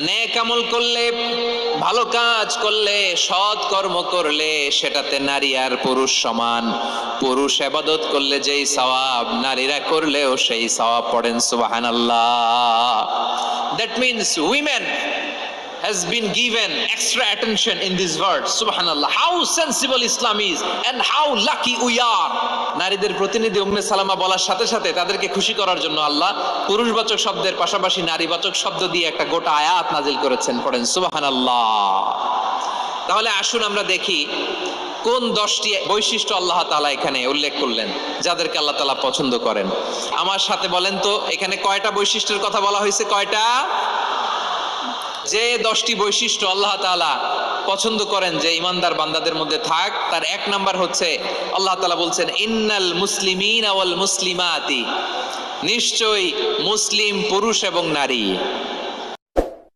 নেক আমল করলে, ভালো কাজ করলে, সৎ কর্ম করলে সেটাতে নারী আর পুরুষ সমান। পুরুষ ইবাদত করলে যেই সওয়াব, নারীরা করলেও সেই সওয়াব। পড়েন সুবহানাল্লাহ। That means women has been given extra attention in this verse. Subhanallah, how sensible Islam is and how lucky we are. নারীদের প্রতিনিধি উম্মে সালামা বলার সাথে সাথে তাদেরকে খুশি করার জন্য আল্লাহ পুরুষবাচক শব্দের পাশাপাশি নারীবাচক শব্দ দিয়ে একটা গোটা আয়াত নাজিল করেছেন। পড়েন সুবহানাল্লাহ। তাহলে আসুন আমরা দেখি কোন 10টি বৈশিষ্ট্য আল্লাহ তাআলা এখানে উল্লেখ করলেন যাদেরকে আল্লাহ তাআলা পছন্দ করেন। আমার সাথে বলেন তো, এখানে কয়টা বৈশিষ্ট্যের কথা বলা হয়েছে? কয়টা? যে 10টি বৈশিষ্ট্য আল্লাহ তাআলা পছন্দ করেন যে ইমানদার বান্দাদের মধ্যে থাক, তার 1 নাম্বার হচ্ছে আল্লাহ তাআলা বলছেন ইন্নাল মুসলিমিনা ওয়াল মুসলিমাতি, নিশ্চয়ই মুসলিম পুরুষ এবং নারী